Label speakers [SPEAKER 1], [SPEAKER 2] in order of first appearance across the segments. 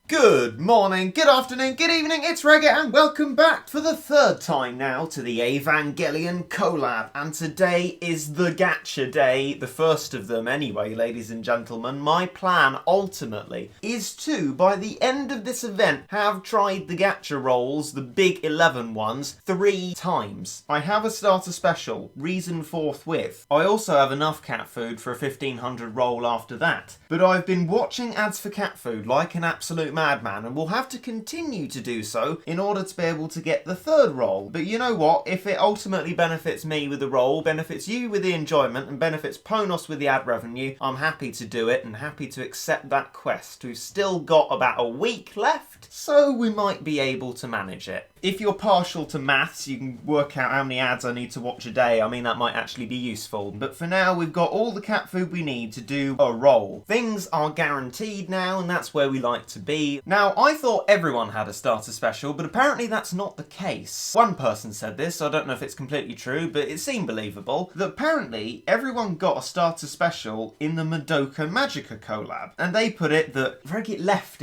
[SPEAKER 1] Good morning, good afternoon, good evening, it's Regit and welcome back for the third time now to the Evangelion Collab. And today is the gacha day, the first of them anyway, ladies and gentlemen. My plan ultimately is to, by the end of this event, have tried the gacha rolls, the big 11 ones, 3 times. I have a starter special, reason forthwith. I also have enough cat food for a 1500 roll after that. But I've been watching ads for cat food like an absolute madman, and will have to continue to do so in order to be able to get the third roll. But you know what? If it ultimately benefits me with the roll, benefits you with the enjoyment, and benefits Ponos with the ad revenue, I'm happy to do it and happy to accept that quest. We've still got about a week left, so we might be able to manage it. If you're partial to maths, you can work out how many ads I need to watch a day. I mean, that might actually be useful. But for now, we've got all the cat food we need to do a roll. Things are guaranteed now, and that's where we like to be. Now, I thought everyone had a starter special, but apparently that's not the case. One person said this, I don't know if it's completely true, but it seemed believable, that apparently everyone got a starter special in the Madoka Magica collab. And they put it that Regit left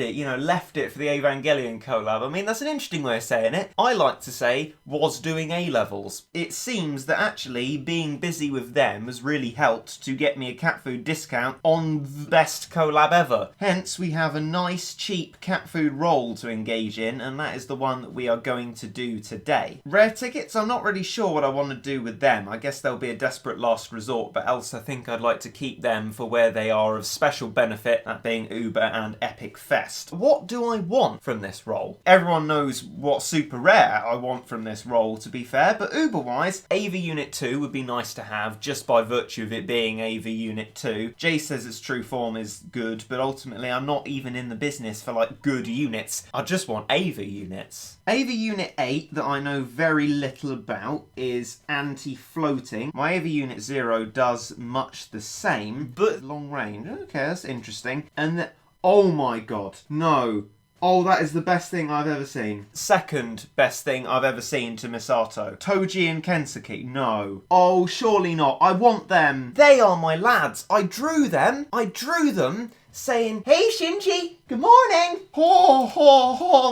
[SPEAKER 1] it for the Evangelion collab. I mean, that's an interesting way of saying it. I like to say, was doing A-levels. It seems that actually being busy with them has really helped to get me a cat food discount on the best collab ever. Hence, we have a nice, cheap cat food roll to engage in, and that is the one that we are going to do today. Rare tickets, I'm not really sure what I want to do with them. I guess they'll be a desperate last resort, but else I think I'd like to keep them for where they are of special benefit, that being Uber and Epic Fest. What do I want from this roll? Everyone knows what super rare I want from this roll, to be fair, but Uber-wise, AV Unit 2 would be nice to have, just by virtue of it being AV Unit 2. Jay says its true form is good, but ultimately I'm not even in the business for, like, good units. I just want AV units. AV Unit 8, that I know very little about, is anti-floating. My AV Unit 0 does much the same, but long range. Okay, that's interesting. And oh my god, no. Oh, that is the best thing I've ever seen. Second best thing I've ever seen to Misato. Toji and Kensuke, no. Oh, surely not. I want them. They are my lads. I drew them saying, "Hey Shinji, good morning."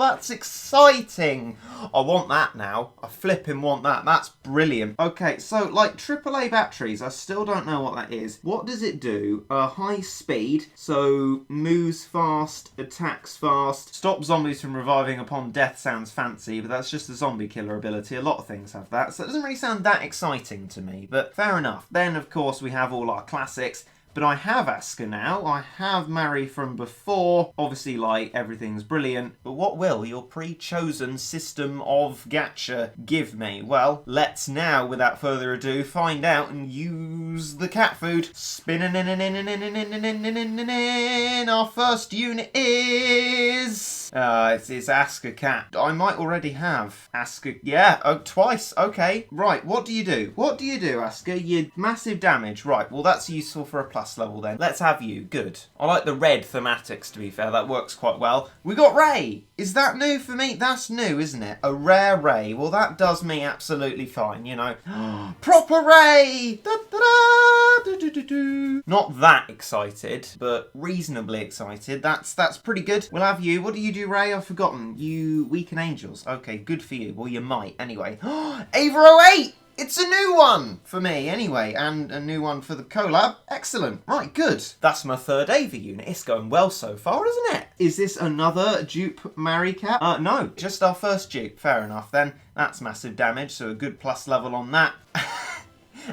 [SPEAKER 1] That's exciting. I want that now. I flipping want that. That's brilliant. Okay, so like AAA batteries, I still don't know what that is. What does it do? High speed, so moves fast, attacks fast. Stop zombies from reviving upon death sounds fancy, but that's just a zombie killer ability. A lot of things have that, so it doesn't really sound that exciting to me, but fair enough. Then, of course, we have all our classics. But I have Asuka now, I have Mari from before, obviously like everything's brilliant, but what will your pre-chosen system of gacha give me? Well, let's now, without further ado, find out and use the cat food. Spinning in. Our first unit is... it's Asuka cat. I might already have Asuka, yeah, twice, okay. Right, what do you do? What do you do, Asuka? You massive damage, right, well that's useful for a plus level then. Let's have you. Good. I like the red thematics, to be fair. That works quite well. We got Ray. Is that new for me? That's new, isn't it? A rare Ray. Well, that does me absolutely fine, you know. Proper Ray! Not that excited, but reasonably excited. That's pretty good. We'll have you. What do you do, Ray? I've forgotten. You weaken angels. Okay, good for you. Well, you might. Anyway. Ava 08! It's a new one for me, anyway, and a new one for the collab. Excellent. Right, good. That's my third AV unit. It's going well so far, isn't it? Is this another dupe Mari cat? No, just our first dupe. Fair enough, then. That's massive damage, so a good plus level on that.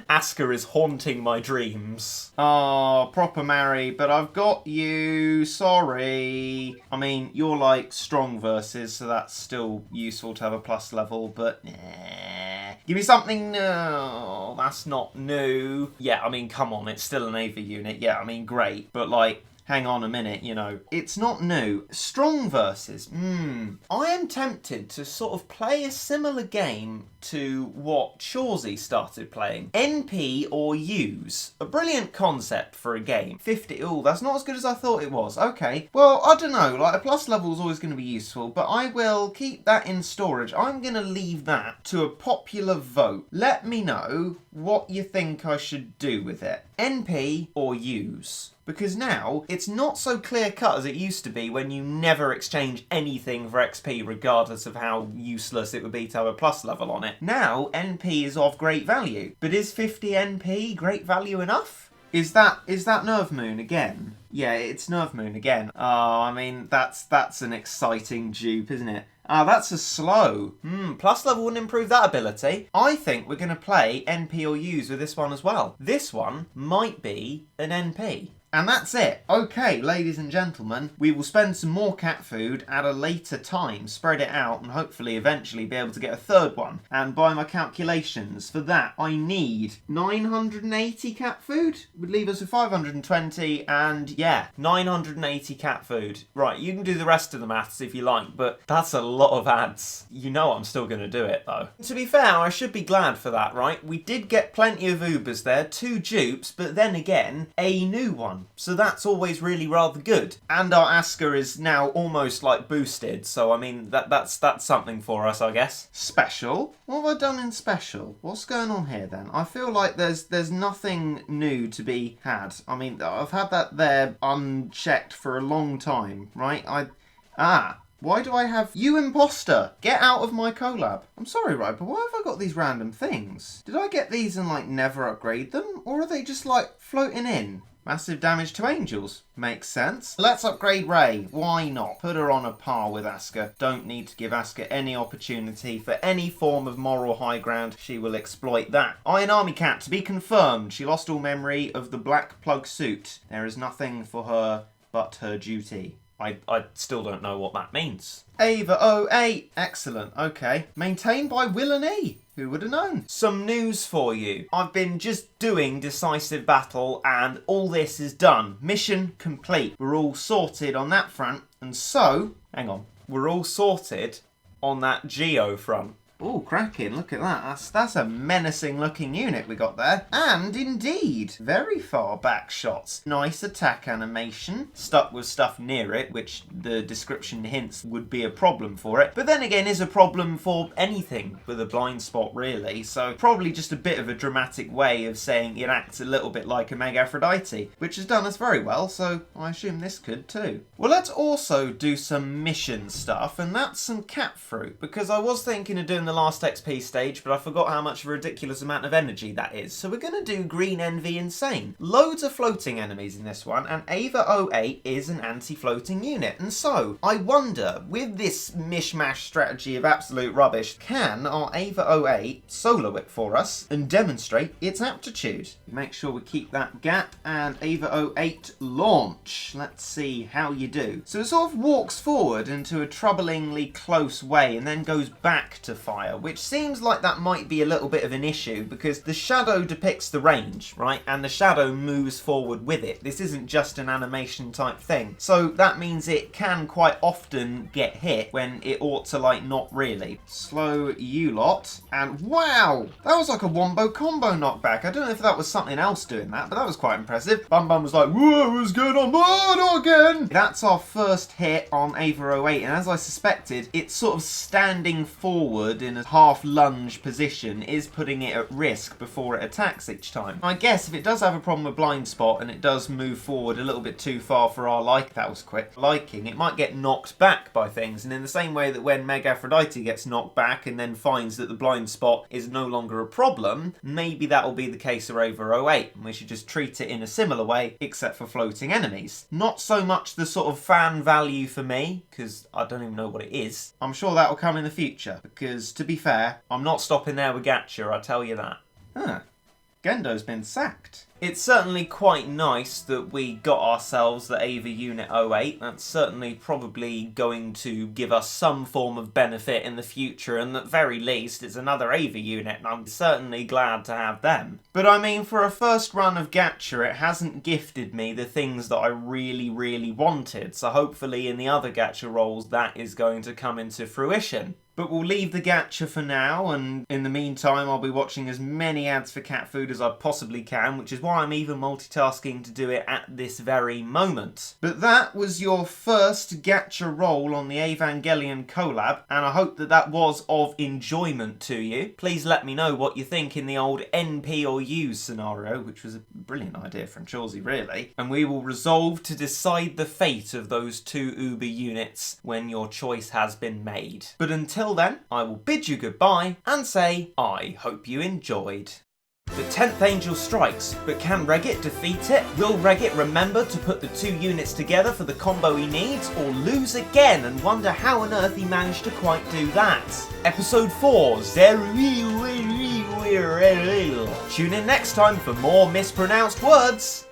[SPEAKER 1] Asuka is haunting my dreams. Oh, proper Mari, but I've got you. Sorry. I mean, you're like strong versus, so that's still useful to have a plus level, but give me something new. That's not new. Yeah, I mean, come on, it's still an AV unit. Yeah, I mean, great, but like, hang on a minute, you know. It's not new. Strong versus. I am tempted to sort of play a similar game to what Chauzy started playing. NP or use. A brilliant concept for a game. 50. Oh, that's not as good as I thought it was. Okay. Well, I don't know. Like, a plus level is always going to be useful, but I will keep that in storage. I'm going to leave that to a popular vote. Let me know what you think I should do with it. NP or use. because now it's not so clear cut as it used to be when you never exchange anything for XP regardless of how useless it would be to have a plus level on it. Now NP is of great value, but is 50 NP great value enough? Is that Nerve Moon again? Yeah, it's Nerve Moon again. Oh, I mean, that's an exciting dupe, isn't it? Ah, that's a slow. Plus level wouldn't improve that ability. I think we're going to play NP or use with this one as well. This one might be an NP. And that's it. Okay, ladies and gentlemen, we will spend some more cat food at a later time, spread it out, and hopefully eventually be able to get a third one. And by my calculations, for that, I need 980 cat food. Would leave us with 520, and yeah, 980 cat food. Right, you can do the rest of the maths if you like, but that's a lot of ads. You know I'm still going to do it, though. To be fair, I should be glad for that, right? We did get plenty of Ubers there, 2 dupes, but then again, a new one. So that's always really rather good. And our Asker is now almost like boosted, so I mean that's something for us, I guess. Special? What have I done in special? What's going on here then? I feel like there's nothing new to be had. I mean, I've had that there unchecked for a long time, right? Why do I have you imposter? Get out of my collab. I'm sorry, right, but why have I got these random things? Did I get these and like never upgrade them? Or are they just like floating in? Massive damage to angels. Makes sense. Let's upgrade Ray. Why not? Put her on a par with Asker. Don't need to give Asker any opportunity for any form of moral high ground. She will exploit that. Iron Army Cat, to be confirmed. She lost all memory of the black plug suit. There is nothing for her but her duty. I still don't know what that means. Ava 08. Excellent. Okay. Maintained by Will and E. Who would have known? Some news for you. I've been just doing decisive battle and all this is done. Mission complete. We're all sorted on that front. And so, hang on. We're all sorted on that Geo front. Oh, cracking, look at that. That's a menacing looking unit we got there. And indeed, very far back shots. Nice attack animation, stuck with stuff near it, which the description hints would be a problem for it. But then again, is a problem for anything with a blind spot, really. So probably just a bit of a dramatic way of saying it acts a little bit like a Mega Aphrodite, which has done us very well, so I assume this could too. Well, let's also do some mission stuff, and that's some cat fruit, because I was thinking of doing the last XP stage, but I forgot how much of a ridiculous amount of energy that is. So we're going to do Green Envy Insane. Loads of floating enemies in this one, and Ava 08 is an anti-floating unit. And so, I wonder, with this mishmash strategy of absolute rubbish, can our Ava 08 solo it for us and demonstrate its aptitude? Make sure we keep that gap, and Ava 08 launch. Let's see how you do. So it sort of walks forward into a troublingly close way and then goes back to fire, which seems like that might be a little bit of an issue because the shadow depicts the range, right? And the shadow moves forward with it. This isn't just an animation type thing. So that means it can quite often get hit when it ought to like not really. Slow you lot. And wow! That was like a wombo combo knockback. I don't know if that was something else doing that, but that was quite impressive. Bum Bum was like, whoa, what's going on? Oh, not again! That's our first hit on Ava 08, and as I suspected, it's sort of standing forward in a half lunge position is putting it at risk before it attacks each time. I guess if it does have a problem with blind spot and it does move forward a little bit too far for our liking, it might get knocked back by things, and in the same way that when Mega Aphrodite gets knocked back and then finds that the blind spot is no longer a problem, maybe that will be the case for Ava 08, and we should just treat it in a similar way except for floating enemies. Not so much the sort of fan value for me, because I don't even know what it is. I'm sure that will come in the future, because to be fair, I'm not stopping there with gacha, I tell you that. Huh. Gendo's been sacked. It's certainly quite nice that we got ourselves the Ava Unit 08. That's certainly probably going to give us some form of benefit in the future, and at very least it's another Ava unit, and I'm certainly glad to have them. But I mean, for a first run of gacha, it hasn't gifted me the things that I really wanted, so hopefully in the other gacha rolls that is going to come into fruition. But we'll leave the gacha for now, and in the meantime I'll be watching as many ads for cat food as I possibly can, which is why I'm even multitasking to do it at this very moment. But that was your first gacha roll on the Evangelion Collab, and I hope that that was of enjoyment to you. Please let me know what you think in the old NP or use scenario, which was a brilliant idea from Chawsey, really. And we will resolve to decide the fate of those two Uber units when your choice has been made. But until then, I will bid you goodbye and say I hope you enjoyed. The 10th angel strikes, but can Regit defeat it? Will Regit remember to put the two units together for the combo he needs, or lose again and wonder how on earth he managed to quite do that? Episode 4, Tune in next time for more mispronounced words.